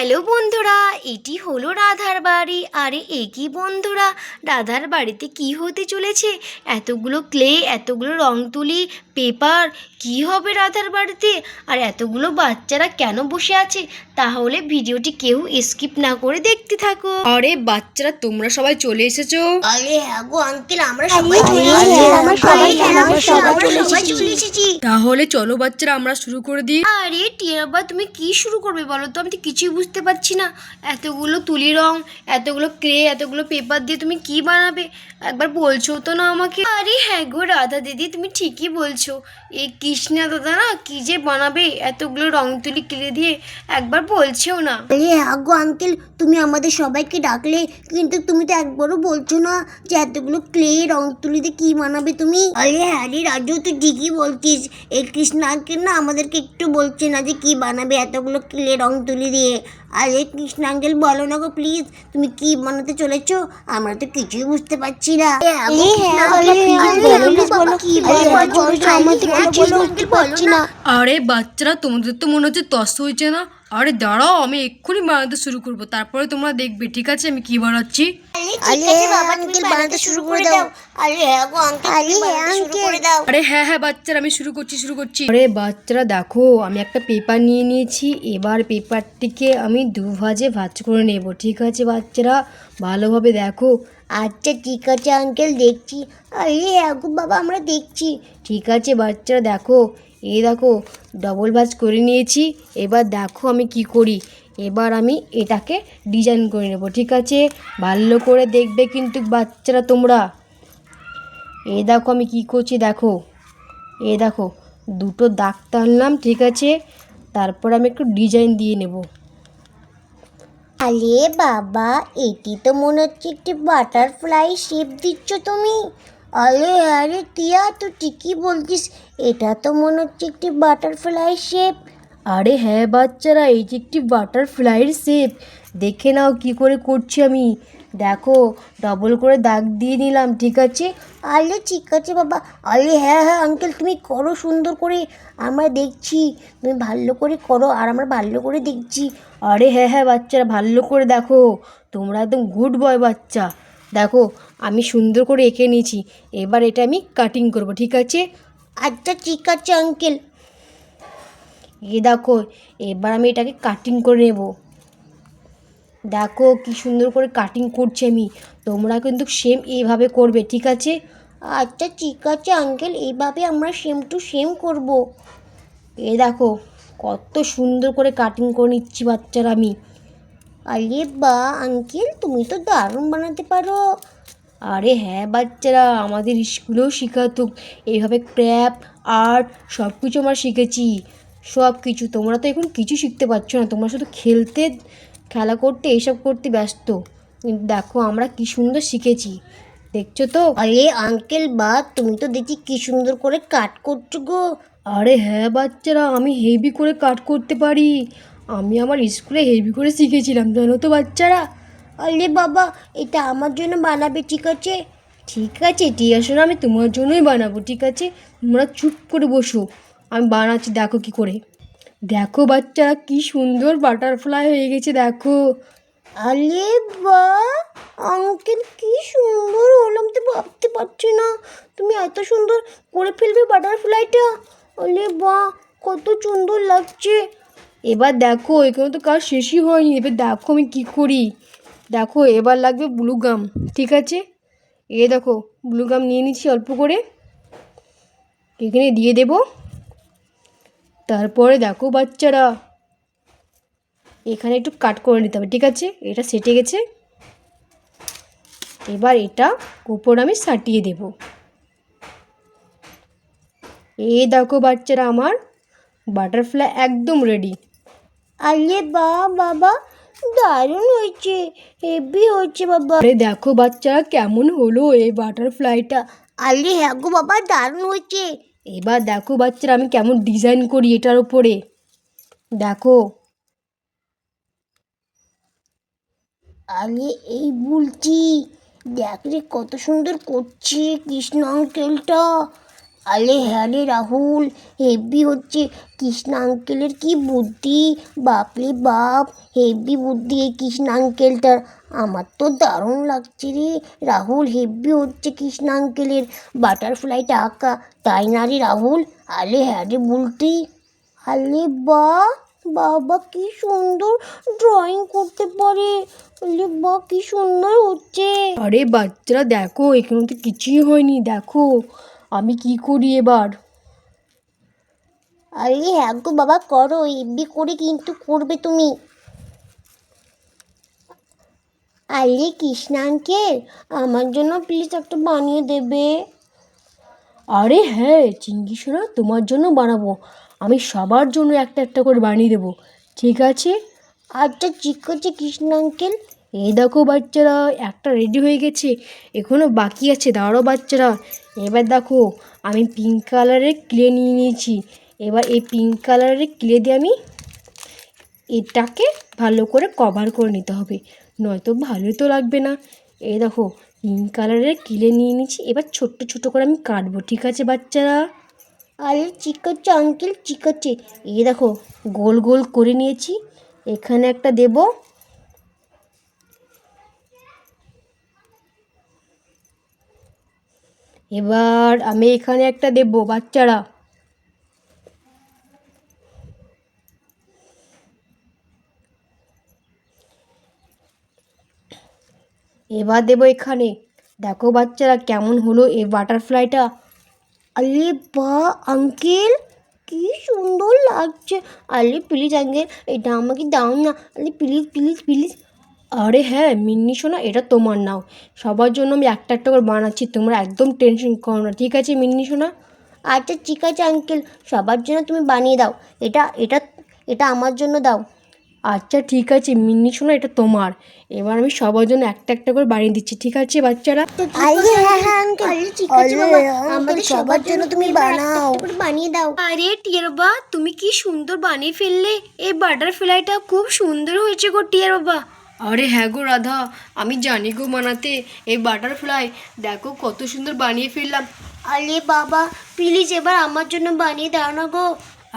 Hello বন্ধুরা, এটি হলো রাধার বাড়ি। আরে কি বন্ধুরা, রাধার বাড়িতে কি হতে চলেছে? এতগুলো ক্লে, এতগুলো রং তুলি, পেপার, কি হবে রাধার বাড়িতে? আর এতগুলো বাচ্চারা কেন বসে আছে? তাহলে ভিডিওটি কেউ স্কিপ না করে দেখতে থাকো। আরে বাচ্চারা, তোমরা সবাই চলে এসেছো? আরে হ্যাঁ গো আঙ্কেল, আমরা সবাই চলে এসেছি। তাহলে চলো বাচ্চারা, আমরা শুরু করে দিই। আরে টিয়াবা, তুমি কি শুরু করবে বলো তো? আমি তো কিছুই বুঝতে পারছি না। এতগুলো তুলি রং, এতগুলো ক্লে, এতগুলো পেপার দিয়ে তুমি কি বানাবে? একবার বলছো তো না আমাকে। আরে হ্যাঁ গো রাধা দিদি, তুমি ঠিকই বলছো। এই কৃষ্ণা দাদা না কি যে বানাবে এতগুলো রং তুলি ক্লে দিয়ে, একবার বলছেও না। আরে আগো আঙ্কেল, তুমি আমাদের সবাইকে ডাকলে, কিন্তু তুমি তো একবারও বলছো না যে এতগুলো ক্লে রং তুলিতে কি বানাবে তুমি। আরে হ্যাঁ রে রাজু, তুই ঠিকই বলছিস। এই কৃষ্ণ আঙ্কেল না আমাদেরকে একটু বলছে না যে কি বানাবে এতগুলো ক্লে রং তুলি দিয়ে। আরে কৃষ্ণ আঙ্কেল, বলো না গো প্লিজ, তুমি কি বানাতে চলেছো? আমরা তো কিছুই বুঝতে পারছি না। আরে বাচ্চারা, তোমাদের তো মনে হচ্ছে তস হয়েছে না? আরে দাঁড়াও, আমি এক্ষুনি বানাতে শুরু করবো, তারপরে তোমরা দেখবে, ঠিক আছে আমি কি বানাচ্ছি। বানাতে শুরু করে দাও। আরে হ্যাঁ হ্যাঁ বাচ্চারা, আমি শুরু করছি। আরে বাচ্চারা দেখো, আমি একটা পেপার নিয়ে নিয়েছি। এবার পেপারটিকে আমি দুভাজে ভাঁজ করে নেব, ঠিক আছে বাচ্চারা? ভালোভাবে দেখো। আচ্ছা ঠিক আছে আঙ্কেল, দেখছি। আরে আগো বাবা, আমরা দেখছি। ঠিক আছে বাচ্চারা দেখো, এই দেখো ডবল ভাঁজ করে নিয়েছি। এবার দেখো আমি কি করি। এবার আমি এটাকে ডিজাইন করে নেব, ঠিক আছে? ভালো করে দেখবে কিন্তু বাচ্চারা তোমরা। এই দেখো আমি কি করছি, দেখো। এই দেখো, দুটো দাগ টানলাম, ঠিক আছে? তারপর আমি একটু ডিজাইন দিয়ে নেব। আরে বাবা, এটি তো মনে হচ্ছে একটি বাটারফ্লাই শেপ দিচ্ছ তুমি। আরে টিয়া, তুই ঠিকই বলছিস, এটা তো মনে হচ্ছে একটি বাটারফ্লাই শেপ। আরে হ্যাঁ বাচ্চারা, এই যে একটি বাটারফ্লাইয়ের শেপ। দেখে নাও কি করে করছি আমি। দেখো, ডবল করে দাগ দিয়ে নিলাম, ঠিক আছে? আরে ঠিক আছে বাবা। আরে হ্যাঁ আঙ্কেল, তুমি করো সুন্দর করে, আমরা দেখছি। তুমি ভালো করে করো আর আমরা ভালো করে দেখছি। আরে হ্যাঁ বাচ্চারা, ভালো করে দেখো। তোমরা একদম গুড বয় বাচ্চা। দেখো, আমি সুন্দর করে এঁকে নিয়েছি। এবার এটা আমি কাটিং করব, ঠিক আছে? আচ্ছা ঠিক আছে আঙ্কেল। এই দেখো, এবার আমি এটাকে কাটিং করে নেব। দেখো কি সুন্দর করে কাটিং করছি আমি। তোমরা কিন্তু সেম এইভাবে করবে, ঠিক আছে? আচ্ছা ঠিক আছে আঙ্কেল, এইভাবে আমরা সেম টু সেম করব। এই দেখো কত সুন্দর করে কাটিং করে নিচ্ছি বাচ্চারা আমি। আরে বা আঙ্কেল, তুমি তো দারুণ বানাতে পারো। আরে হ্যাঁ বাচ্চারা, আমাদের স্কুলেও শেখাতো এইভাবে ক্র্যাফট, আর্ট সব কিছু আমরা শিখেছি। সব কিছু। তোমরা তো এখন কিছু শিখতে পারছো না, তোমরা শুধু খেলতে, খেলা করতে, এইসব করতে ব্যস্ত। কিন্তু দেখো আমরা কি সুন্দর শিখেছি, দেখছো তো? আরে আঙ্কেল বা, তুমি তো দেখি কি সুন্দর করে কাট করছো গো। আরে হ্যাঁ বাচ্চারা, আমি হেভি করে কাট করতে পারি। আমি আমার স্কুলে হেভি করে শিখেছিলাম, জানো তো বাচ্চারা? আরে বাবা, এটা আমার জন্য বানাবে, ঠিক আছে? ঠিক আছে টিয়া সোনা, আমি তোমার জন্যই বানাবো, ঠিক আছে? তোমরা চুপ করে বসো, আমি বানাচ্ছি। দেখো কি করে। দেখো বাচ্চারা, কি সুন্দর বাটারফ্লাই হয়ে গেছে, দেখো। আরে বা আঙ্কেল, কি সুন্দর হলো, আমি তো ভাবতে পারছি না তুমি এত সুন্দর করে ফেলবে বাটারফ্লাইটা। আরে বা, কত সুন্দর লাগছে। এবার দেখো, এখানে তো কাজ শেষই হয়নি। এবার দেখো আমি কি করি। দেখো, এবার লাগবে ব্লু গাম, ঠিক আছে? এ দেখো, ব্লু গাম নিয়ে নিচ্ছি অল্প করে, এখানে দিয়ে দেব। তারপরে দেখো বাচ্চারা, এখানে একটু কাট করে নিতে হবে, ঠিক আছে? এটা সেটে গেছে। এবার এটা উপর আমি সাটিয়ে দেব। এই দেখো বাচ্চারা, আমার বাটারফ্লাই একদম রেডি। আরে বা বাবা, দারুণ হয়েছে, হেভি হয়েছে বাবা। আরে দেখো বাচ্চারা, কেমন হলো এই বাটারফ্লাইটা। আরে হ্যাঁ গো বাবা, দারুণ হয়েছে। এবার দেখো বাচ্চারা, আমি কেমন ডিজাইন করি এটার উপরে। দেখো। আরে এই বলছি, দেখ রে কত সুন্দর করছে কৃষ্ণ আঙ্কেলটা। আরে হ্যাঁ রে রাহুল, হেভি হচ্ছে। কৃষ্ণা আঙ্কেলের কি বুদ্ধি, বাপরে বাপ, হেভি বুদ্ধি এই কৃষ্ণা আঙ্কেলটার। আমার তো দারুণ লাগছে রে রাহুল, হেভি হচ্ছে কৃষ্ণা আঙ্কেলের বাটারফ্লাইটা আঁকা, তাই না রে রাহুল? আরে হ্যাঁ রে বুলটি, আরে বাহ, বাবা কি সুন্দর ড্রয়িং করতে পারে, আরে বাহ কি সুন্দর হচ্ছে। আরে বাচ্চারা দেখো, এখানে তো কিছুই হয়নি, দেখো আমি কি করি এবার। আরে হ্যাঁ গো বাবা, করো, এমনি করে কিন্তু করবে তুমি। আরে কৃষ্ণা আঙ্কেল, আমার জন্য প্লিজ একটা বানিয়ে দেবে। আরে হ্যাঁ চিঙ্কি সোনা, তোমার জন্য বানাবো, আমি সবার জন্য একটা একটা করে বানিয়ে দেবো, ঠিক আছে। আচ্ছা ঠিক আছে কৃষ্ণা আঙ্কেল। এই দেখো বাচ্চারা, একটা রেডি হয়ে গেছে, এখনও বাকি আছে, দাঁড়াও বাচ্চারা। এবার দেখো, আমি পিঙ্ক কালারের ক্লে নিয়ে নিয়েছি। এবার এই পিঙ্ক কালারের ক্লে দিয়ে আমি এটাকে ভালো করে কভার করে নিতে হবে, নয়তো ভালো তো লাগবে না। এই দেখো, পিঙ্ক কালারের ক্লে নিয়ে নিয়েছি, এবার ছোট্ট ছোট করে আমি কাটবো, ঠিক আছে বাচ্চারা। আরে ঠিক আছে আঙ্কেল, ঠিক আছে। এই দেখো, গোল গোল করে নিয়েছি, এখানে একটা দেব, এবার আমি এখানে একটা দেব বাচ্চারা। এবার দেবো এখানে, দেখো বাচ্চারা কেমন হলো এই বাটারফ্লাইটা। আরে বাহ আঙ্কেল, কি সুন্দর লাগছে। আরে প্লিজ আঙ্কেল, এটা আমাকে দাও না, আরে প্লিজ প্লিজ প্লিজ। আরে হ্যাঁ মিন্নি সোনা, এটা তোমার নাও, সবার জন্য আমি একটা একটা করে বানাচ্ছি, তোমরা একদম টেনশন করো না, ঠিক আছে মিন্নি সোনা। আচ্ছা ঠিক আছে আঙ্কেল, সবার জন্য তুমি বানিয়ে দাও, এটা এটা এটা আমার জন্য দাও। আচ্ছা ঠিক আছে মিন্নি সোনা, এটা তোমার, এবার আমি সবার জন্য একটা একটা করে বানিয়ে দিচ্ছি, ঠিক আছে বাচ্চারা। আরে হ্যাঁ হ্যাঁ আঙ্কেল, আরে ঠিক আছে বাবা, আমাদের সবার জন্য তুমি বানাও, বানিয়ে দাও। আরে টিয়ার বাবা, তুমি কি সুন্দর বানিয়ে ফেললে, এই বাটারফ্লাইটা খুব সুন্দর হয়েছে গো টিয়ার বাবা। আরে হ্যাঁ গো রাধা, আমি জানি গো বানাতে এই বাটারফ্লাই, দেখো কত সুন্দর বানিয়ে ফেললাম। আরে বাবা প্লিজ এবার আমার জন্য বানিয়ে দাও না গো।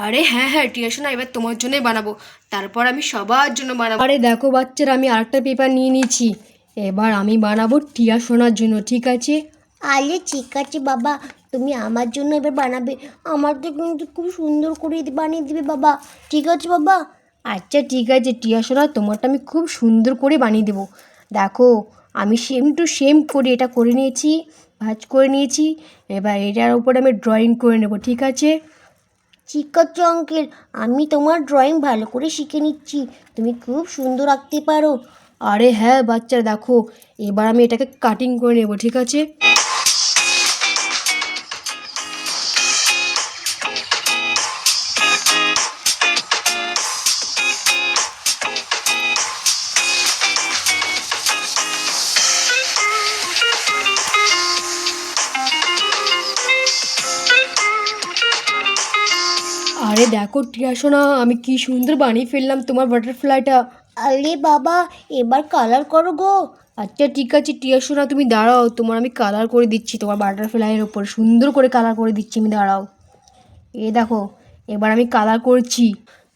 আরে হ্যাঁ হ্যাঁ টিয়া সোনা, এবার তোমার জন্যই বানাবো, তারপর আমি সবার জন্য বানাবো। আরে দেখো বাচ্চারা, আমি আরেকটা পেপার নিয়ে নিয়েছি, এবার আমি বানাবো টিয়া সোনার জন্য, ঠিক আছে। আরে ঠিক আছে বাবা, তুমি আমার জন্য এবার বানাবে, আমার তো কিন্তু খুব সুন্দর করে বানিয়ে দিবে বাবা, ঠিক আছে বাবা। আচ্ছা ঠিক আছে টিয়া সোনা, তোমারটা আমি খুব সুন্দর করে বানিয়ে দেবো। দেখো, আমি সেম টু সেম করে এটা করে নিয়েছি, ভাঁজ করে নিয়েছি, এবার এটার উপরে আমি ড্রয়িং করে নেব, ঠিক আছে। ঠিক আছে আঙ্কেল, আমি তোমার ড্রয়িং ভালো করে শিখে নিচ্ছি, তুমি খুব সুন্দর আঁকতে পারো। আরে হ্যাঁ বাচ্চারা দেখো, এবার আমি এটাকে কাটিং করে নেব, ঠিক আছে। আরে দেখো টিয়া সোনা, আমি কি সুন্দর বানিয়ে ফেললাম তোমার বাটারফ্লাইটা। আরে বাবা এবার কালার করো গো। আচ্ছা ঠিক আছে টিয়া সোনা, তুমি দাঁড়াও, তোমার আমি কালার করে দিচ্ছি, তোমার বাটারফ্লাইয়ের ওপর সুন্দর করে কালার করে দিচ্ছি আমি, দাঁড়াও। এই দেখো, এবার আমি কালার করছি,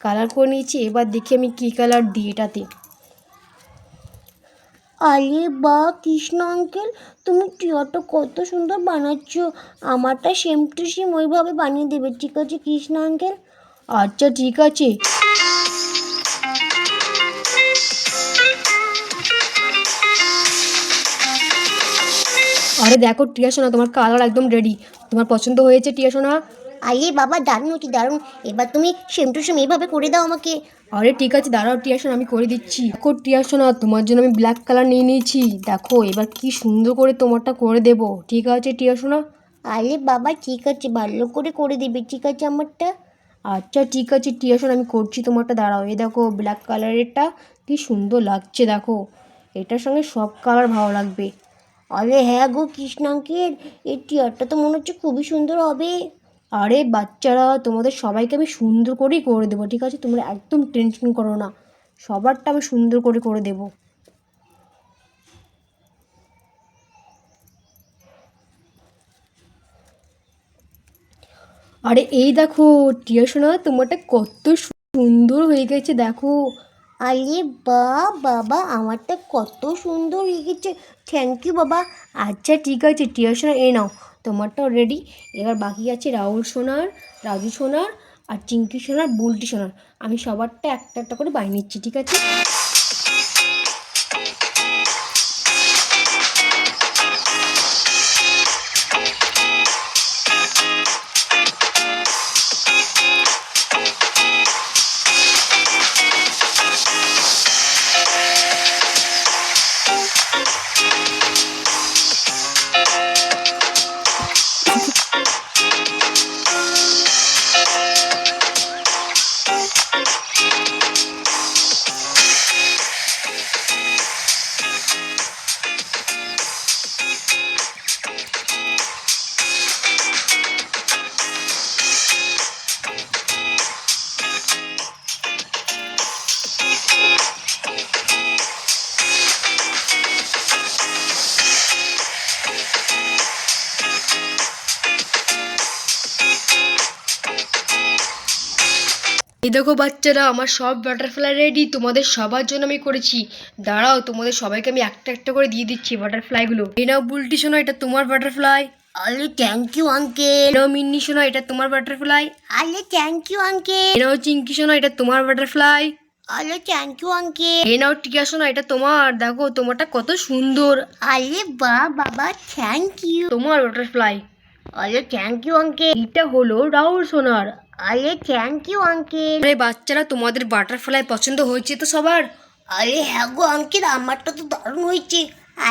কালার করে নিয়েছি, এবার দেখি আমি কী কালার দিই এটাতে। আরে বাহ কৃষ্ণ আঙ্কেল, তুমি টিয়াটা কত সুন্দর বানাচ্ছ, আমারটা সেম টু সেম ওইভাবে বানিয়ে দেবে, ঠিক আছে কৃষ্ণ আঙ্কেল। আচ্ছা ঠিক আছে। আরে দেখো টিয়া সোনা, তোমার কালার একদম রেডি, তোমার পছন্দ হয়েছে টিয়া সোনা। আরে বাবা দারুণ হচ্ছে দারুণ, এবার তুমি সেম টু সেম এইভাবে করে দাও আমাকে। আরে ঠিক আছে দাঁড়াও টিয়া সোনা, আমি করে দিচ্ছি। দেখো টিয়া সোনা, তোমার জন্য আমি ব্ল্যাক কালার নিয়ে নিয়েছি, দেখো এবার কি সুন্দর করে তোমারটা করে দেবো, ঠিক আছে টিয়া সোনা। আরে বাবা ঠিক আছে, ভালো করে করে দিবে, ঠিক আছে আমারটা। আচ্ছা ঠিক আছে টিয়া সোনা, আমি করছি তোমারটা, দাঁড়াও। এই দেখো ব্ল্যাক কালারেরটা কি সুন্দর লাগছে, দেখো এটার সঙ্গে সব কালার ভালো লাগবে। আরে হ্যাঁ গো কৃষ্ণ আঙ্কেল, এই টিয়ারটা তো মনে হচ্ছে খুবই সুন্দর হবে। আরে বাচ্চারা, তোমাদের সবাইকে আমি সুন্দর করেই করে দেবো, ঠিক আছে, তোমরা একদম টেনশন করো না, সবারটা আমি সুন্দর করে করে দেবো। আরে এই দেখো টিয়া সোনা, তোমারটা কত সুন্দর হয়ে গেছে দেখো। আরে বা বাবা, আমারটা কত সুন্দর হয়ে গেছে। থ্যাংক ইউ বাবা। আচ্ছা ঠিক আছে টিয়া সোনা, এই নাও তোমারটাও রেডি। এবার বাকি আছে রাহুল সোনার, রাজু সোনার, আর চিঙ্কি সোনার, বুলটি সোনার। আমি সবারটা একটা একটা করে বানিয়ে নিচ্ছি, ঠিক আছে? এই দেখো বাচ্চারা, আমার সব বাটারফ্লাই রেডি, তোমাদের সবার জন্য আমি করেছি। দাঁড়াও, তোমাদের সবাইকে আমি একটা একটা করে দিয়ে দিচ্ছি বাটারফ্লাইগুলো। এই নাও বুলটি সোনা, এটা তোমার বাটারফ্লাই। আরে থ্যাংক ইউ আঙ্কেল। এই নাও মিন্নি সোনা, এটা তোমার বাটারফ্লাই। আরে থ্যাংক ইউ আঙ্কেল। এই নাও চিঙ্কি সোনা, এটা তোমার বাটারফ্লাই। আরে থ্যাংক ইউ আঙ্কেল। এই নাও টিয়া সোনা, এটা তোমার। দেখো তোমারটা কত সুন্দর। আরে বা বাবা, থ্যাংক ইউ। তোমার বাটারফ্লাই। আরে থ্যাংক ইউ আঙ্কেল। এটা হলো রাহুল সোনার। আরে থ্যাংক ইউ আঙ্কেল। আরে বাচ্চারা, তোমাদের বাটারফ্লাই পছন্দ হয়েছে তো সবার? আরে হ্যাঁ গো আঙ্কেল, আমারটা তো দারুণ হয়েছে।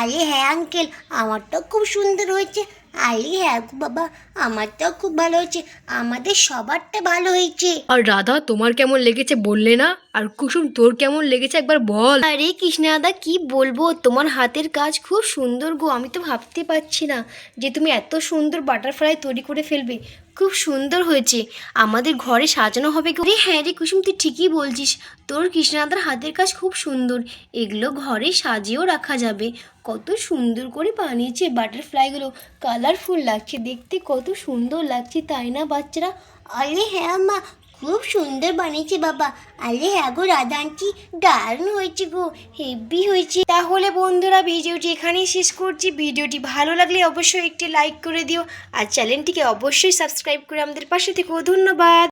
আরে হ্যাঁ আঙ্কেল, আমারটাও খুব সুন্দর হয়েছে। আরে হ্যাঁ গো বাবা, আমারটাও খুব ভালো হয়েছে। আমাদের সবারটা ভালো হয়েছে। আর রাধা, তোমার কেমন লেগেছে বললে না? আর কুসুম, তোর কেমন লেগেছে একবার বল। আরে কৃষ্ণাদা, কি বলবো, তোমার হাতের কাজ খুব সুন্দর গো। আমি তো ভাবতে পারছি না যে তুমি এত সুন্দর বাটারফ্লাই তৈরি করে ফেলবে। খুব সুন্দর হয়েছে, আমাদের ঘরে সাজানো হবে গো। হ্যাঁ রে কুসুম, তুই ঠিকই বলছিস, তোর কৃষ্ণাদার হাতের কাজ খুব সুন্দর। এগুলো ঘরে সাজিয়েও রাখা যাবে। কত সুন্দর করে বানিয়েছে বাটারফ্লাইগুলো, কালারফুল লাগছে দেখতে, কত সুন্দর লাগছে, তাই না বাচ্চারা? আরে হ্যাঁ মা, খুব সুন্দর বানিয়েছে বাবা। আরে হ্যাঁ গো রাধা আন্টি, দারুণ হয়েছে গো, হেভি হয়েছে। তাহলে বন্ধুরা, ভিডিওটি এখানেই শেষ করছি। ভিডিওটি ভালো লাগলে অবশ্যই একটি লাইক করে দিও, আর চ্যানেলটিকে অবশ্যই সাবস্ক্রাইব করে আমাদের পাশে থেকো। ধন্যবাদ।